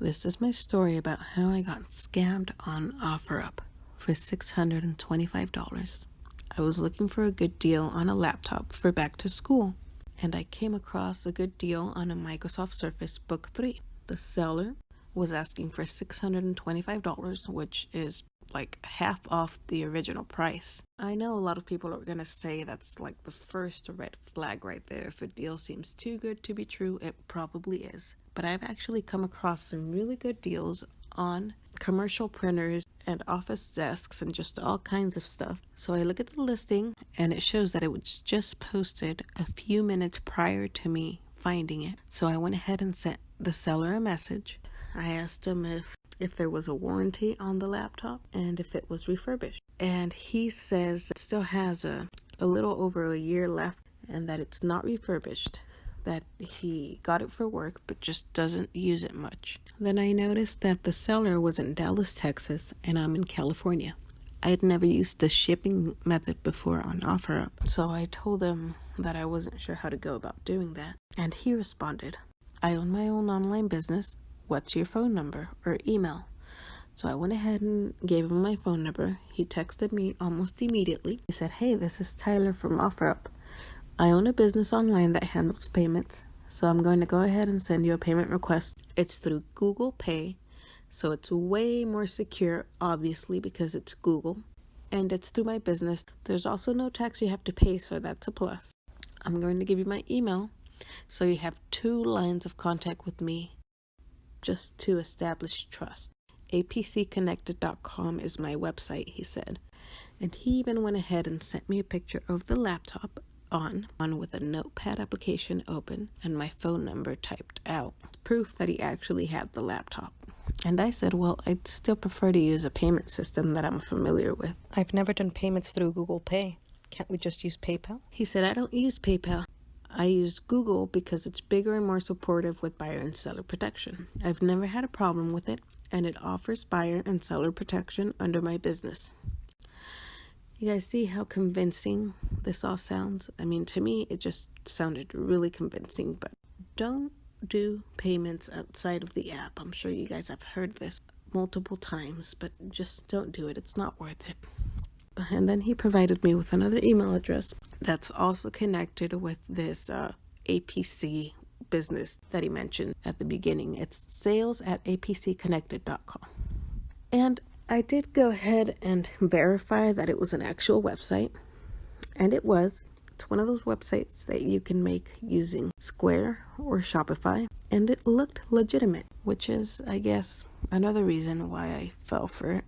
This is my story about how I got scammed on OfferUp for $625. I was looking for a good deal on a laptop for back to school, and I came across a good deal on a Microsoft Surface Book 3. The seller was asking for $625, which is like half off the original price. I know a lot of people are going to say that's like the first red flag right there. If a deal seems too good to be true, it probably is. But I've actually come across some really good deals on commercial printers and office desks and just all kinds of stuff. So I look at the listing and it shows that it was just posted a few minutes prior to me finding it. So I went ahead and sent the seller a message. I asked him if there was a warranty on the laptop and if it was refurbished. And he says it still has a little over a year left and that it's not refurbished, that he got it for work but just doesn't use it much. Then I noticed that the seller was in Dallas, Texas, and I'm in California. I had never used the shipping method before on OfferUp, so I told him that I wasn't sure how to go about doing that. And he responded, "I own my own online business. What's your phone number or email?" So I went ahead and gave him my phone number. He texted me almost immediately. He said, "Hey, this is Tyler from OfferUp. I own a business online that handles payments, so I'm going to go ahead and send you a payment request. It's through Google Pay, so it's way more secure, obviously, because it's Google, and it's through my business. There's also no tax you have to pay, so that's a plus. I'm going to give you my email, so you have 2 lines of contact with me just to establish trust. apcconnected.com is my website," he said. And he even went ahead and sent me a picture of the laptop on with a notepad application open and my phone number typed out. Proof that he actually had the laptop. And I said, well, I'd still prefer to use a payment system that I'm familiar with. I've never done payments through Google Pay. Can't we just use PayPal? He said, I don't use PayPal. I use Google because it's bigger and more supportive with buyer and seller protection. I've never had a problem with it, and it offers buyer and seller protection under my business. You guys see how convincing this all sounds? I mean, to me, it just sounded really convincing, but don't do payments outside of the app. I'm sure you guys have heard this multiple times, but just don't do it. It's not worth it. And then he provided me with another email address that's also connected with this APC business that he mentioned at the beginning. It's sales@apcconnected.com. And I did go ahead and verify that it was an actual website, and it was. It's one of those websites that you can make using Square or Shopify, and it looked legitimate, which is, I guess, another reason why I fell for it.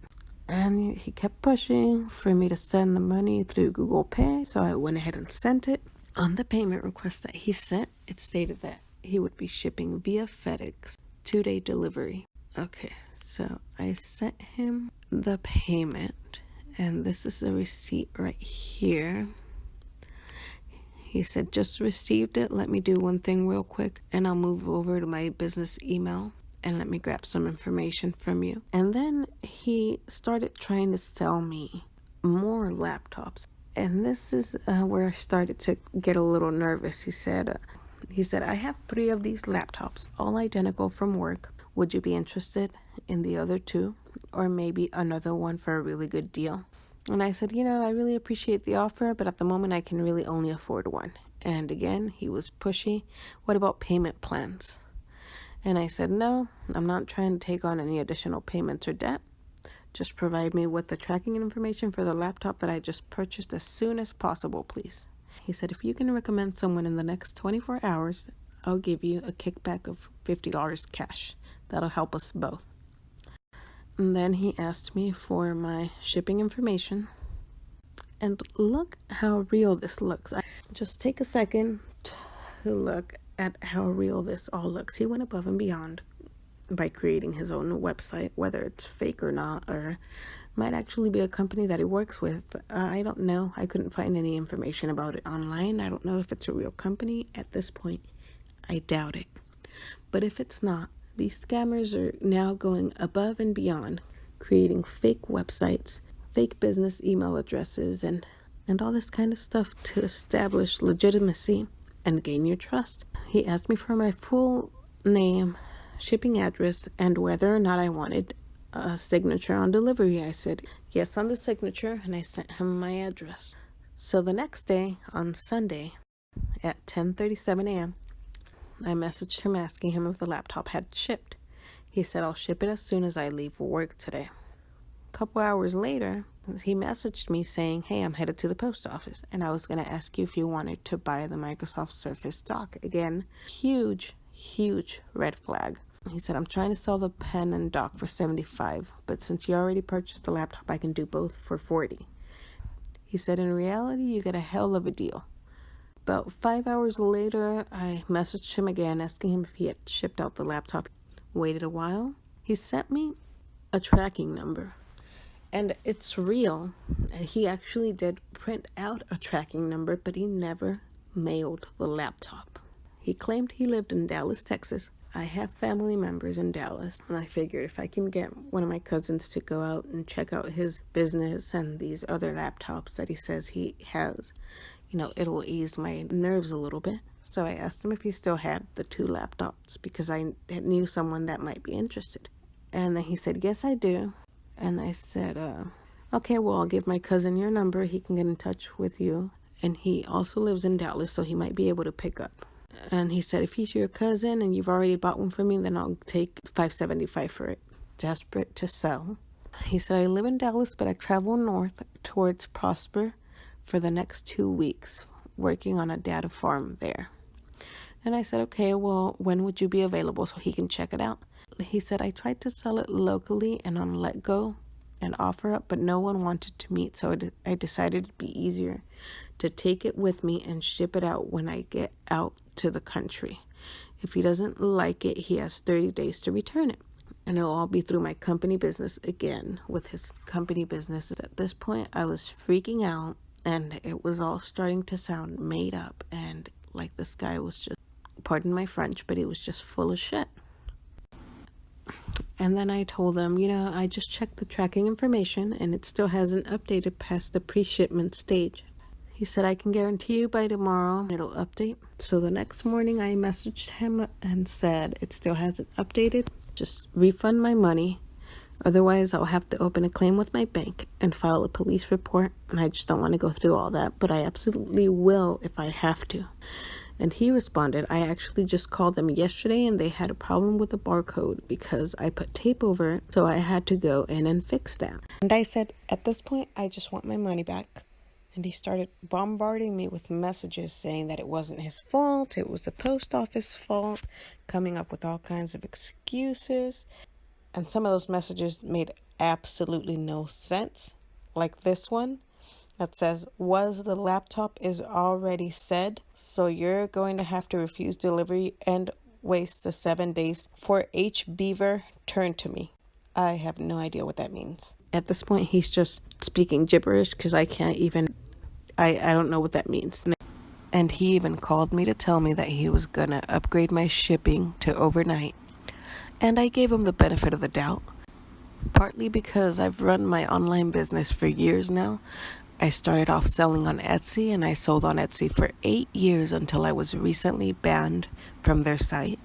And he kept pushing for me to send the money through Google Pay, so I went ahead and sent it. On the payment request that he sent, it stated that he would be shipping via FedEx, 2-day delivery. Okay, so I sent him the payment, and this is the receipt right here. He said, just received it. Let me do one thing real quick, and I'll move over to my business email. And let me grab some information from you. And then he started trying to sell me more laptops. And this is where I started to get a little nervous. He said, I have 3 of these laptops, all identical from work. Would you be interested in the other 2? Or maybe another one for a really good deal? And I said, I really appreciate the offer, but at the moment I can really only afford one. And again, he was pushy. What about payment plans? And I said, no, I'm not trying to take on any additional payments or debt. Just provide me with the tracking information for the laptop that I just purchased as soon as possible, please. He said, if you can recommend someone in the next 24 hours, I'll give you a kickback of $50 cash. That'll help us both. And then he asked me for my shipping information. And look how real this looks. Just take a second to look at how real this all looks. He went above and beyond by creating his own website, whether it's fake or not, or might actually be a company that he works with. I don't know. I couldn't find any information about it online. I don't know if it's a real company. At this point, I doubt it. But if it's not, these scammers are now going above and beyond, creating fake websites, fake business email addresses, and all this kind of stuff to establish legitimacy and gain your trust. He asked me for my full name, shipping address and whether or not I wanted a signature on delivery. I said yes on the signature, and I sent him my address. So the next day, on Sunday at 10:37 a.m., I messaged him asking him if the laptop had shipped. He said, I'll ship it as soon as I leave work today. A couple hours later, he messaged me saying, hey, I'm headed to the post office, and I was going to ask you if you wanted to buy the Microsoft Surface dock. Again, huge red flag. He said, I'm trying to sell the pen and dock for $75, but since you already purchased the laptop, I can do both for $40. He said, in reality, you get a hell of a deal. About 5 hours later, I messaged him again asking him if he had shipped out the laptop. Waited a while. He sent me a tracking number. And it's real. He actually did print out a tracking number, but he never mailed the laptop. He claimed he lived in Dallas, Texas. I have family members in Dallas, and I figured if I can get one of my cousins to go out and check out his business and these other laptops that he says he has, it'll ease my nerves a little bit. So I asked him if he still had the 2 laptops because I knew someone that might be interested. And then he said, yes, I do. And I said, okay, well, I'll give my cousin your number. He can get in touch with you. And he also lives in Dallas, so he might be able to pick up. And he said, if he's your cousin and you've already bought one for me, then I'll take $575 for it. Desperate to sell. He said, I live in Dallas, but I travel north towards Prosper for the next 2 weeks, working on a data farm there. And I said, okay, well, when would you be available so he can check it out? He said, I tried to sell it locally and on LetGo and OfferUp, but no one wanted to meet, so I decided it'd be easier to take it with me and ship it out when I get out to the country. If he doesn't like it, he has 30 days to return it. And it'll all be through my company business again with his company business. At this point, I was freaking out, and it was all starting to sound made up, and like this guy was just, pardon my French, but he was just full of shit. And then I told him, I just checked the tracking information and it still hasn't updated past the pre-shipment stage. He said, I can guarantee you by tomorrow it'll update. So the next morning I messaged him and said, it still hasn't updated. Just refund my money. Otherwise, I'll have to open a claim with my bank and file a police report. And I just don't want to go through all that, but I absolutely will if I have to. And he responded, I actually just called them yesterday and they had a problem with the barcode because I put tape over it, so I had to go in and fix that. And I said, at this point, I just want my money back. And he started bombarding me with messages saying that it wasn't his fault, it was the post office fault, coming up with all kinds of excuses. And some of those messages made absolutely no sense. Like this one that says, was the laptop is already said, so you're going to have to refuse delivery and waste the 7 days for H. Beaver turn to me. I have no idea what that means. At this point, he's just speaking gibberish because I can't even, I don't know what that means. And he even called me to tell me that he was going to upgrade my shipping to overnight. And I gave him the benefit of the doubt, partly because I've run my online business for years now. I started off selling on Etsy, and I sold on Etsy for 8 years until I was recently banned from their site.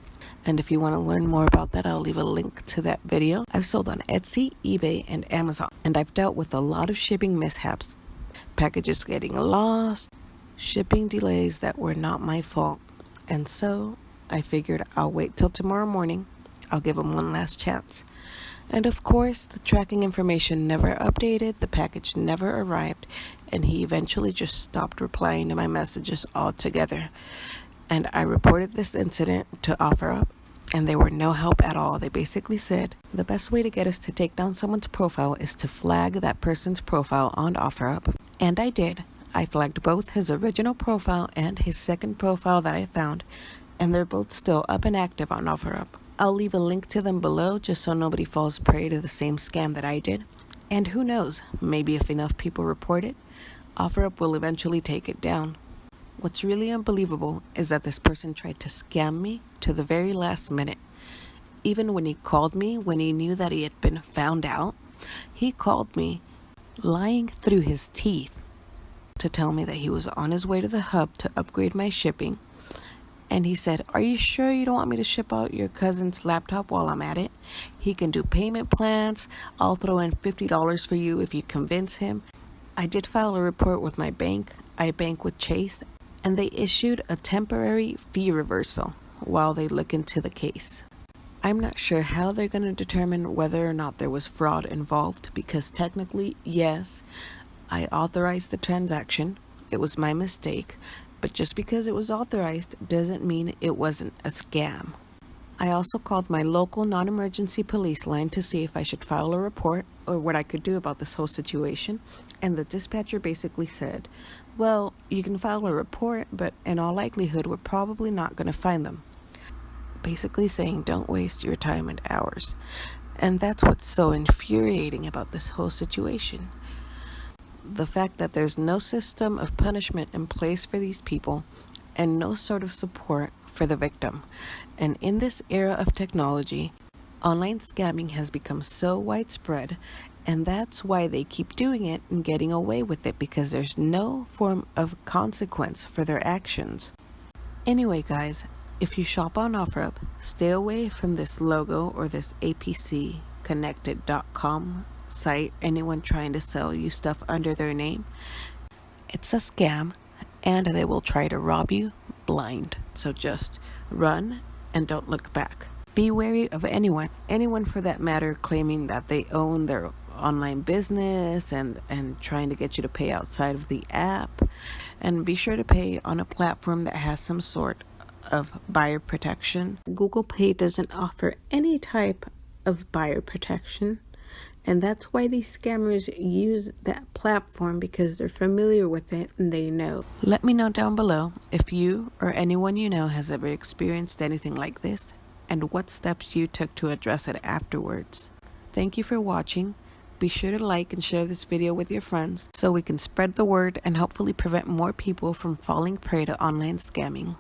And if you want to learn more about that, I'll leave a link to that video. I've sold on Etsy, eBay, and Amazon, and I've dealt with a lot of shipping mishaps, packages getting lost, shipping delays that were not my fault. And so I figured I'll wait till tomorrow morning. I'll give him one last chance. And of course, the tracking information never updated, the package never arrived, and he eventually just stopped replying to my messages altogether. And I reported this incident to OfferUp, and they were no help at all. They basically said, the best way to get us to take down someone's profile is to flag that person's profile on OfferUp. And I did. I flagged both his original profile and his second profile that I found, and they're both still up and active on OfferUp. I'll leave a link to them below just so nobody falls prey to the same scam that I did. And who knows, maybe if enough people report it, OfferUp will eventually take it down. What's really unbelievable is that this person tried to scam me to the very last minute. Even when he called me, when he knew that he had been found out, he called me lying through his teeth to tell me that he was on his way to the hub to upgrade my shipping, And he said, "Are you sure you don't want me to ship out your cousin's laptop while I'm at it? He can do payment plans. I'll throw in $50 for you if you convince him." I did file a report with my bank. I bank with Chase, and they issued a temporary fee reversal while they look into the case. I'm not sure how they're going to determine whether or not there was fraud involved, because technically, yes, I authorized the transaction. It was my mistake, but just because it was authorized doesn't mean it wasn't a scam. I also called my local non-emergency police line to see if I should file a report or what I could do about this whole situation, and the dispatcher basically said, "Well, you can file a report, but in all likelihood, we're probably not going to find them." Basically saying, don't waste your time and hours. And that's what's so infuriating about this whole situation. The fact that there's no system of punishment in place for these people and no sort of support for the victim. And in this era of technology, online scamming has become so widespread, and that's why they keep doing it and getting away with it, because there's no form of consequence for their actions. Anyway, guys, if you shop on OfferUp, stay away from this logo or this apcconnected.com site, anyone trying to sell you stuff under their name. It's a scam, and they will try to rob you blind. So just run and don't look back. Be wary of anyone for that matter, claiming that they own their online business and trying to get you to pay outside of the app. And be sure to pay on a platform that has some sort of buyer protection. Google Pay doesn't offer any type of buyer protection, and that's why these scammers use that platform, because they're familiar with it and they know. Let me know down below if you or anyone you know has ever experienced anything like this, and what steps you took to address it afterwards. Thank you for watching. Be sure to like and share this video with your friends so we can spread the word and hopefully prevent more people from falling prey to online scamming.